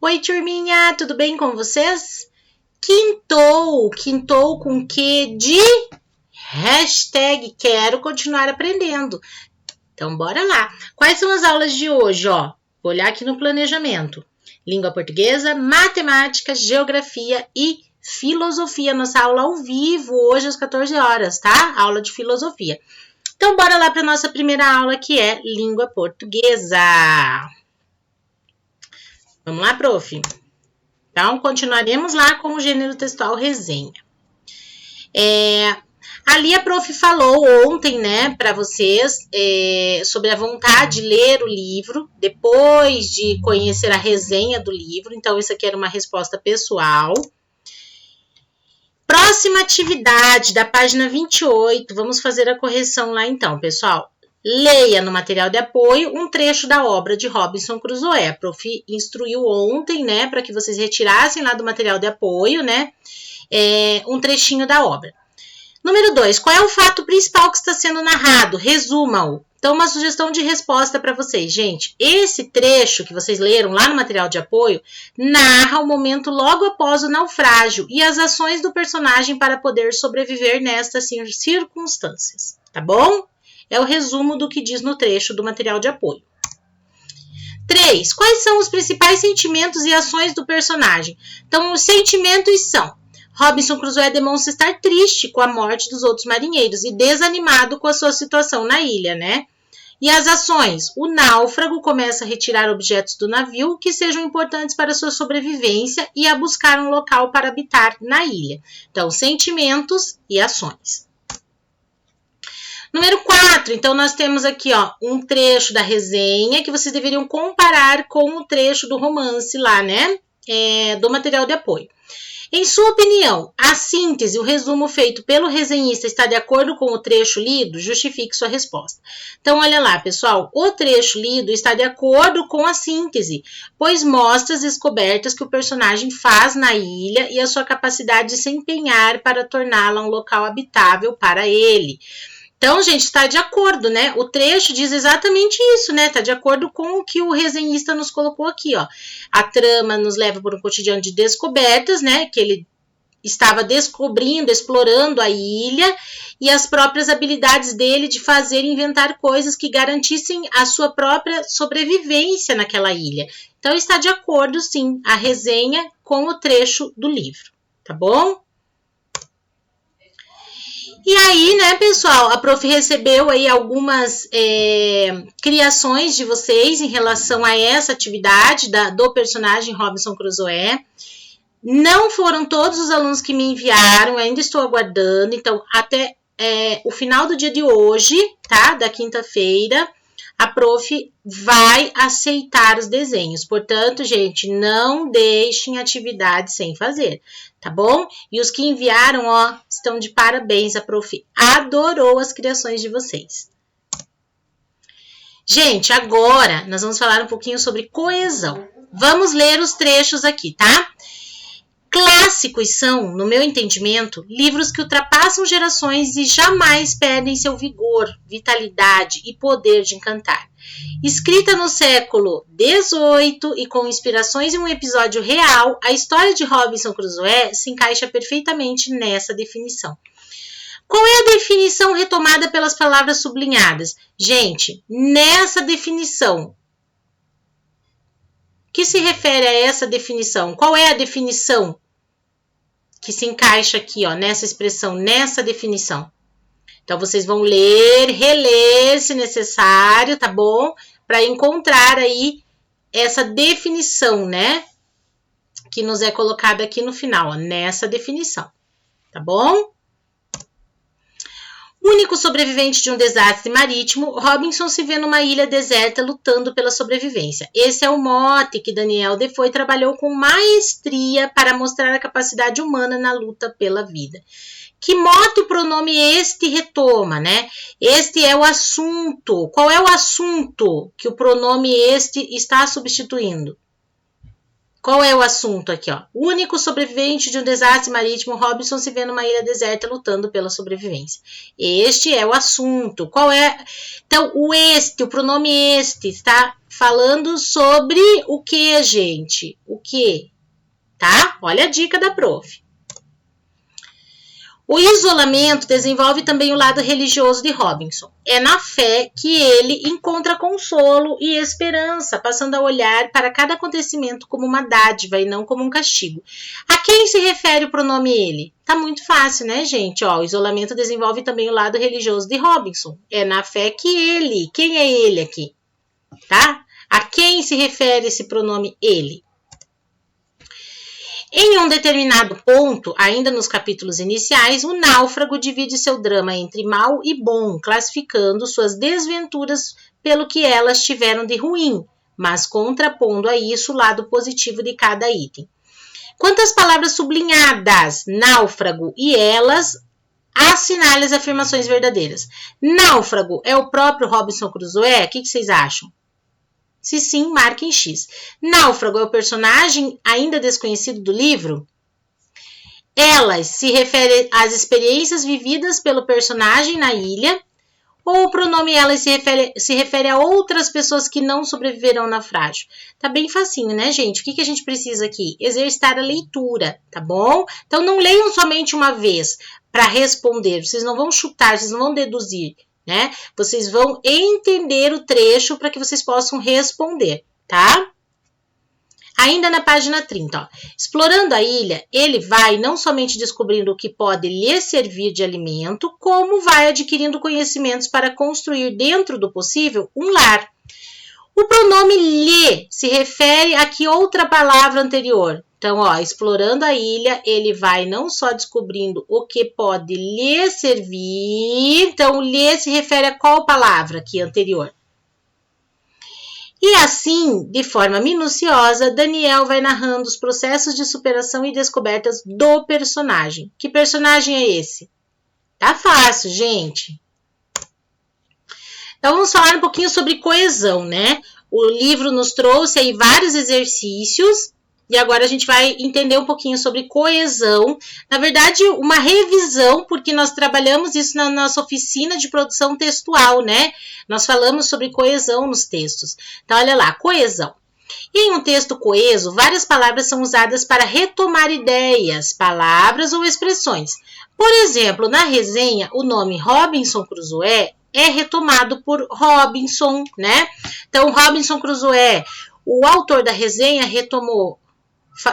Oi, turminha, tudo bem com vocês? Quintou com que de hashtag quero continuar aprendendo. Então, bora lá. Quais são as aulas de hoje, ó? Vou olhar aqui no planejamento. Língua portuguesa, matemática, geografia e filosofia. Nossa aula ao vivo, hoje às 14 horas, tá? Aula de filosofia. Então, bora lá para nossa primeira aula, que é língua portuguesa. Vamos lá, prof? Então, continuaremos lá com o gênero textual resenha. Ali a prof falou ontem, né, para vocês, sobre a vontade de ler o livro, depois de conhecer a resenha do livro. Então, isso aqui era uma resposta pessoal. Próxima atividade, da página 28, vamos fazer a correção lá então, pessoal. Leia no material de apoio um trecho da obra de Robinson Crusoe. A prof instruiu ontem, né, para que vocês retirassem lá do material de apoio, né, um trechinho da obra. Número 2, qual é o fato principal que está sendo narrado? Resuma-o. Então, uma sugestão de resposta para vocês. Gente, esse trecho que vocês leram lá no material de apoio narra o momento logo após o naufrágio e as ações do personagem para poder sobreviver nestas circunstâncias, tá bom? É o resumo do que diz no trecho do material de apoio. 3, quais são os principais sentimentos e ações do personagem? Então, os sentimentos são: Robinson Crusoe demonstra estar triste com a morte dos outros marinheiros e desanimado com a sua situação na ilha, né? E as ações? O náufrago começa a retirar objetos do navio que sejam importantes para a sua sobrevivência e a buscar um local para habitar na ilha. Então, sentimentos e ações. Número 4, então nós temos aqui, ó, um trecho da resenha que vocês deveriam comparar com o trecho do romance lá, né? Do material de apoio. Em sua opinião, a síntese, o resumo feito pelo resenhista está de acordo com o trecho lido? Justifique sua resposta. Então, olha lá, pessoal, o trecho lido está de acordo com a síntese, pois mostra as descobertas que o personagem faz na ilha e a sua capacidade de se empenhar para torná-la um local habitável para ele. Então, gente, está de acordo, né? O trecho diz exatamente isso, né? Está de acordo com o que o resenhista nos colocou aqui, ó. A trama nos leva por um cotidiano de descobertas, né? Que ele estava descobrindo, explorando a ilha e as próprias habilidades dele de fazer e inventar coisas que garantissem a sua própria sobrevivência naquela ilha. Então, está de acordo, sim, a resenha com o trecho do livro, tá bom? E aí, né, pessoal, a prof recebeu aí algumas criações de vocês em relação a essa atividade do personagem Robinson Crusoe. Não foram todos os alunos que me enviaram, ainda estou aguardando. Então, até o final do dia de hoje, tá, da quinta-feira, a prof vai aceitar os desenhos. Portanto, gente, não deixem atividade sem fazer, tá bom? E os que enviaram, ó, estão de parabéns. A prof adorou as criações de vocês. Gente, agora nós vamos falar um pouquinho sobre coesão. Vamos ler os trechos aqui, tá? Clássicos são, no meu entendimento, livros que ultrapassam gerações e jamais perdem seu vigor, vitalidade e poder de encantar. Escrita no século XVIII e com inspirações em um episódio real, a história de Robinson Crusoe se encaixa perfeitamente nessa definição. Qual é a definição retomada pelas palavras sublinhadas? Gente, nessa definição, que se refere a essa definição? Qual é a definição que se encaixa aqui, ó, nessa expressão, nessa definição? Então, vocês vão ler, reler, se necessário, tá bom? Para encontrar aí essa definição, né? Que nos é colocada aqui no final, ó, nessa definição, tá bom? Único sobrevivente de um desastre marítimo, Robinson se vê numa ilha deserta lutando pela sobrevivência. Esse é o mote que Daniel Defoe trabalhou com maestria para mostrar a capacidade humana na luta pela vida. Que mote o pronome este retoma, né? Este é o assunto. Qual é o assunto que o pronome este está substituindo? Qual é o assunto aqui, ó? O único sobrevivente de um desastre marítimo, Robinson se vê numa ilha deserta lutando pela sobrevivência. Este é o assunto. Qual é? Então, o pronome este, está falando sobre o que, gente? O que? Tá? Olha a dica da prof. O isolamento desenvolve também o lado religioso de Robinson. É na fé que ele encontra consolo e esperança, passando a olhar para cada acontecimento como uma dádiva e não como um castigo. A quem se refere o pronome ele? Tá muito fácil, né, gente? Ó, o isolamento desenvolve também o lado religioso de Robinson. É na fé que ele. Quem é ele aqui? Tá? A quem se refere esse pronome ele? Em um determinado ponto, ainda nos capítulos iniciais, o náufrago divide seu drama entre mal e bom, classificando suas desventuras pelo que elas tiveram de ruim, mas contrapondo a isso o lado positivo de cada item. Quantas palavras sublinhadas, náufrago e elas, assinalem as afirmações verdadeiras. Náufrago é o próprio Robinson Crusoe? O que vocês acham? Se sim, marquem X. Náufrago é o personagem ainda desconhecido do livro? Elas se refere às experiências vividas pelo personagem na ilha? Ou o pronome elas se refere a outras pessoas que não sobreviveram ao naufrágio? Tá bem facinho, né, gente? O que a gente precisa aqui? Exercitar a leitura, tá bom? Então, não leiam somente uma vez para responder. Vocês não vão chutar, vocês não vão deduzir. Né? Vocês vão entender o trecho para que vocês possam responder, tá? Ainda na página 30, ó. Explorando a ilha, ele vai não somente descobrindo o que pode lhe servir de alimento, como vai adquirindo conhecimentos para construir, dentro do possível, um lar. O pronome lhe se refere a que outra palavra anterior? Então, ó, explorando a ilha, ele vai não só descobrindo o que pode lhe servir. Então, lhe se refere a qual palavra aqui anterior? E assim, de forma minuciosa, Daniel vai narrando os processos de superação e descobertas do personagem. Que personagem é esse? Tá fácil, gente. Então, vamos falar um pouquinho sobre coesão, né? O livro nos trouxe aí vários exercícios e agora a gente vai entender um pouquinho sobre coesão. Na verdade, uma revisão, porque nós trabalhamos isso na nossa oficina de produção textual, né? Nós falamos sobre coesão nos textos. Então, olha lá, coesão. Em um texto coeso, várias palavras são usadas para retomar ideias, palavras ou expressões. Por exemplo, na resenha, o nome Robinson Crusoe é retomado por Robinson, né? Então, Robinson Crusoe, o autor da resenha retomou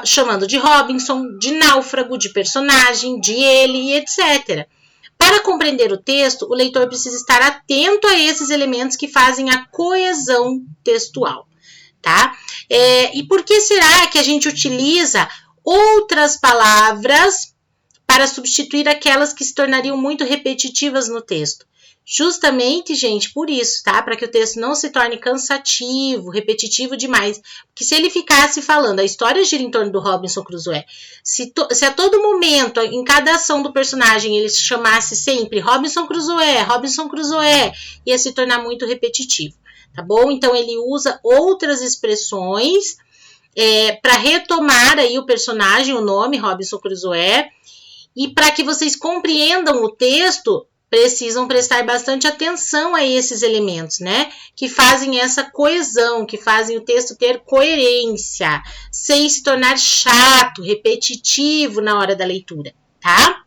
chamando de Robinson, de náufrago, de personagem, de ele e etc. Para compreender o texto, o leitor precisa estar atento a esses elementos que fazem a coesão textual, tá? E por que será que a gente utiliza outras palavras para substituir aquelas que se tornariam muito repetitivas no texto? Justamente, gente, por isso, tá? Para que o texto não se torne cansativo, repetitivo demais. Porque se ele ficasse falando, a história gira em torno do Robinson Crusoe, se a todo momento, em cada ação do personagem, ele se chamasse sempre Robinson Crusoe, ia se tornar muito repetitivo, tá bom? Então, ele usa outras expressões para retomar aí o personagem, o nome Robinson Crusoe, e para que vocês compreendam o texto, precisam prestar bastante atenção a esses elementos, né? Que fazem essa coesão, que fazem o texto ter coerência, sem se tornar chato, repetitivo na hora da leitura, tá?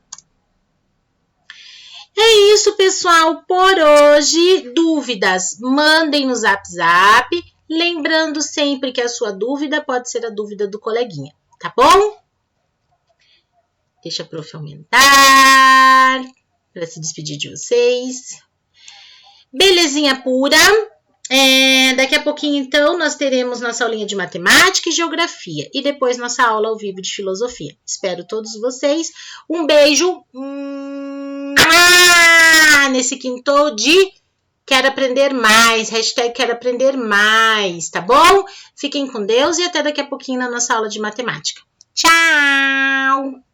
É isso, pessoal, por hoje. Dúvidas, mandem no Zap. Lembrando sempre que a sua dúvida pode ser a dúvida do coleguinha, tá bom? Deixa a prof aumentar para se despedir de vocês. Belezinha pura. Daqui a pouquinho, então, nós teremos nossa aulinha de matemática e geografia. E depois nossa aula ao vivo de filosofia. Espero todos vocês. Um beijo nesse quinto de quero aprender mais. Hashtag quero aprender mais, tá bom? Fiquem com Deus e até daqui a pouquinho na nossa aula de matemática. Tchau!